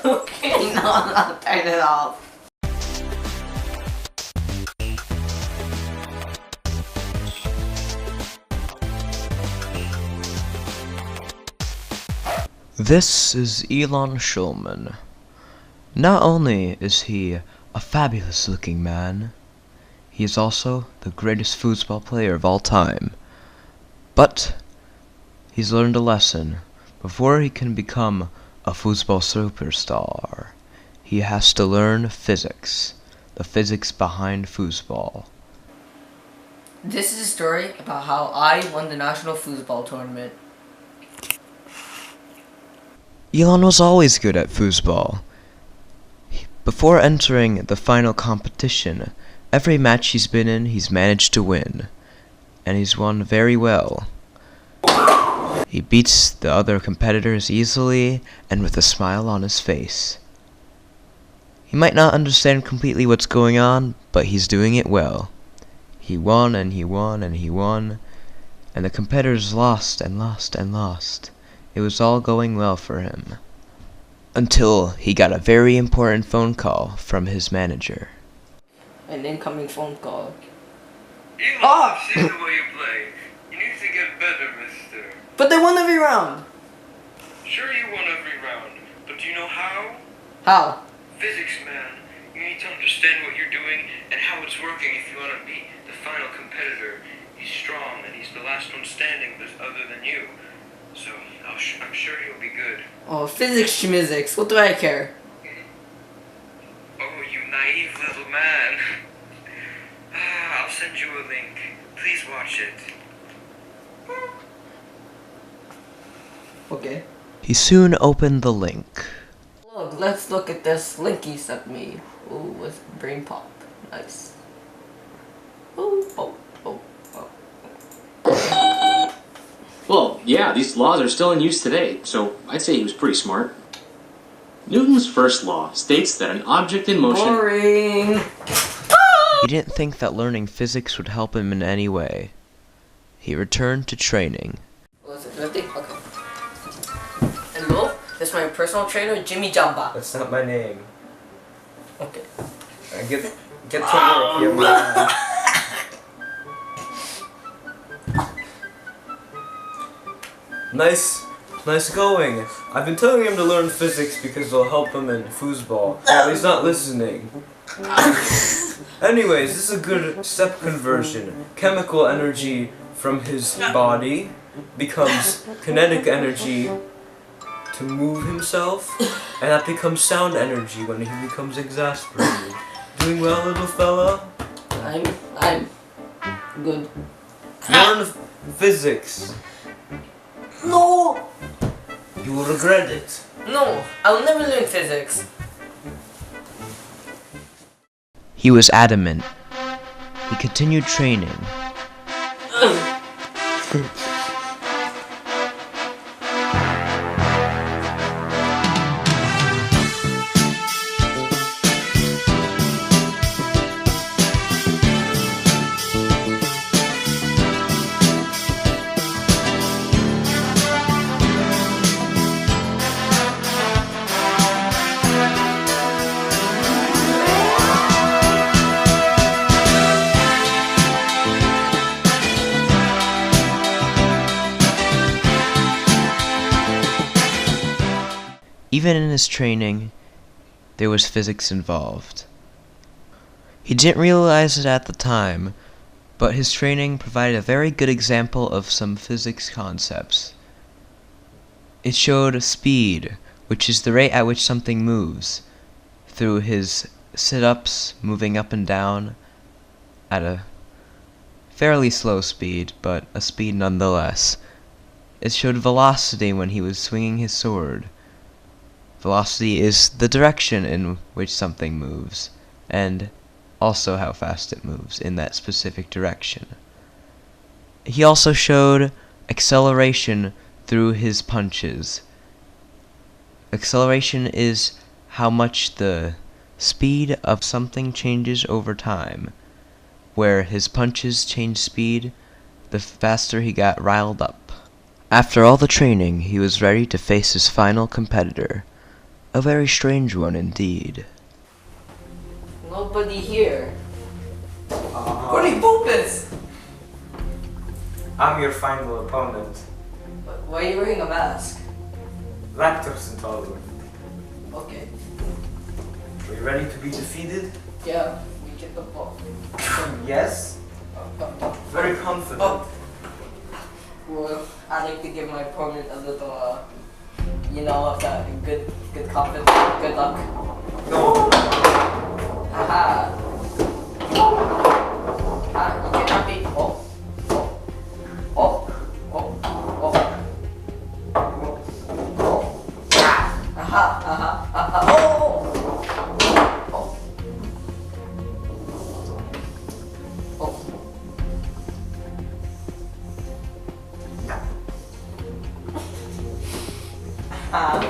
Okay, no, turn it off. This is Elan Schulman. Not only is he a fabulous looking man, he is also the greatest foosball player of all time. But he's learned a lesson. Before he can become a foosball superstar, he has to learn physics. The physics behind foosball. This is a story about how I won the national foosball tournament. Elan was always good at foosball. Before entering the final competition, every match he's been in, he's managed to win. And he's won very well. He beats the other competitors easily and with a smile on his face. He might not understand completely what's going on, but he's doing it well. He won and he won and he won, and the competitors lost and lost and lost. It was all going well for him. Until he got a very important phone call from his manager. An incoming phone call. Elan, I've seen the way you play. You need to get better, mister. But they won every round. Sure you won every round, but do you know how? How? Physics, man. You need to understand what you're doing and how it's working if you want to beat the final competitor. He's strong and he's the last one standing other than you. So, I'm sure he'll be good. Oh, physics schmizics. What do I care? Oh, you naive little man. I'll send you a link. Please watch it. Okay. He soon opened the link. Look, let's look at this link he sent me. Ooh, with brain pop. Nice. Ooh, oh. Well, yeah, these laws are still in use today, so I'd say he was pretty smart. Newton's first law states that an object in motion... Boring! He didn't think that learning physics would help him in any way. He returned to training. Was it empty? Okay. Hello? This is my personal trainer, Jimmy Jamba. That's not my name. Okay. Get to work, you man. Nice going. I've been telling him to learn physics because it'll help him in foosball. But he's not listening. Anyways, this is a good step conversion. Chemical energy from his body becomes kinetic energy to move himself, and that becomes sound energy when he becomes exasperated. Doing well, little fella? I'm good. Learn physics. No! You will regret it. No, I'll never learn physics. He was adamant. He continued training. Even in his training, there was physics involved. He didn't realize it at the time, but his training provided a very good example of some physics concepts. It showed speed, which is the rate at which something moves, through his sit-ups, moving up and down at a fairly slow speed, but a speed nonetheless. It showed velocity when he was swinging his sword. Velocity is the direction in which something moves, and also how fast it moves in that specific direction. He also showed acceleration through his punches. Acceleration is how much the speed of something changes over time. Where his punches changed speed, the faster he got riled up. After all the training, he was ready to face his final competitor. A very strange one indeed. Nobody here. What are you focus? I'm your final opponent. Why are you wearing a mask? Lactose intolerant. Okay. Are you ready to be defeated? Yeah, we get the ball. Yes. Very confident. Oh. Well, I like to give my opponent a little, good confidence. Good luck. No. Haha. You cannot be. Oh.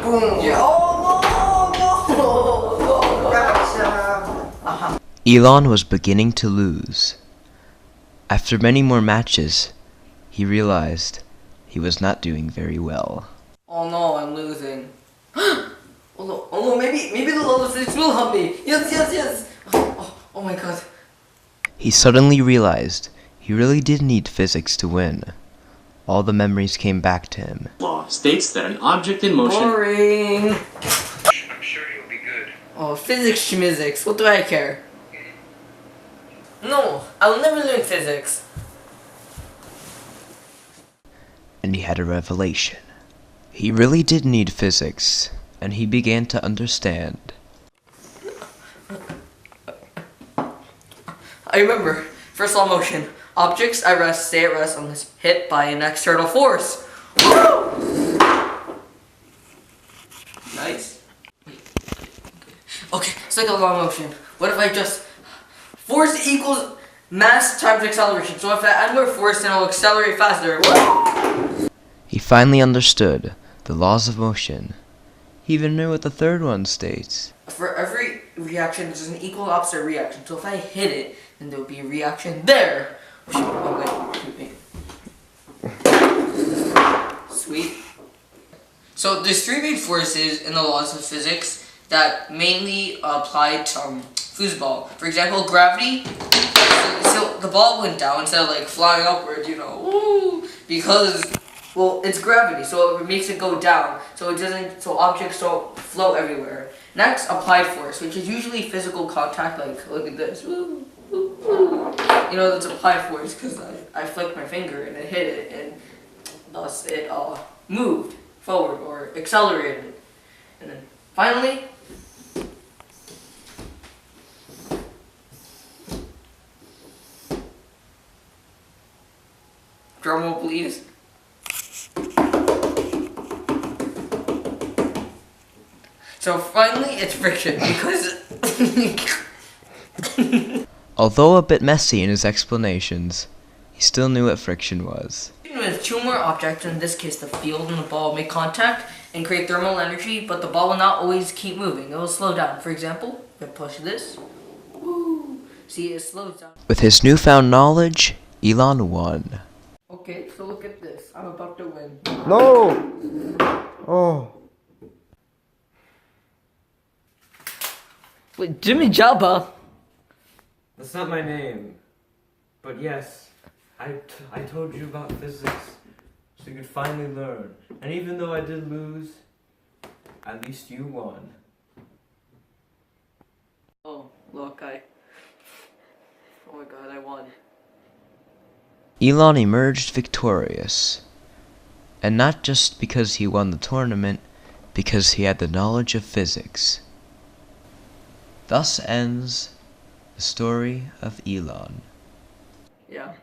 Boom. Yeah. No. Gotcha. Elan was beginning to lose. After many more matches, he realized he was not doing very well. Oh no, I'm losing. Oh no, maybe the level 6 will help me. Yes. Oh my god. He suddenly realized he really did need physics to win. All the memories came back to him. Law states that an object in motion... Boring. I'm sure you'll be good. Oh, physics schmizics. What do I care? No, I'll never learn physics. And he had a revelation. He really did need physics, and he began to understand. I remember. First law of motion. Objects at rest stay at rest unless hit by an external force. Nice. Okay, second law of motion. What if I just... Force equals mass times acceleration. So if I add more force, then I'll accelerate faster. He finally understood the laws of motion. He even knew what the third one states. For every reaction, there's an equal opposite reaction. So if I hit it, then there will be a reaction there. Sweet. So there's three main forces in the laws of physics that mainly apply to foosball. For example, gravity. So the ball went down instead of like flying upwards, woo, because it's gravity, so it makes it go down. So objects don't float everywhere. Next, applied force, which is usually physical contact. Like look at this. Woo. That's applied force because I flicked my finger and it hit it, and thus it moved forward or accelerated. And then finally, drum roll please. So finally, it's friction because. Although a bit messy in his explanations, he still knew what friction was. With two more objects, in this case the field and the ball, make contact and create thermal energy, but the ball will not always keep moving. It will slow down. For example, if I push this, woo, see it slows down. With his newfound knowledge, Elan won. Okay, so look at this. I'm about to win. No! Oh. Wait, Jimmy Jabba? That's not my name. But yes, I told you about physics so you could finally learn. And even though I did lose, at least you won. Oh, look, oh my god, I won. Elan emerged victorious. And not just because he won the tournament, because he had the knowledge of physics. Thus ends the story of Elan. Yeah.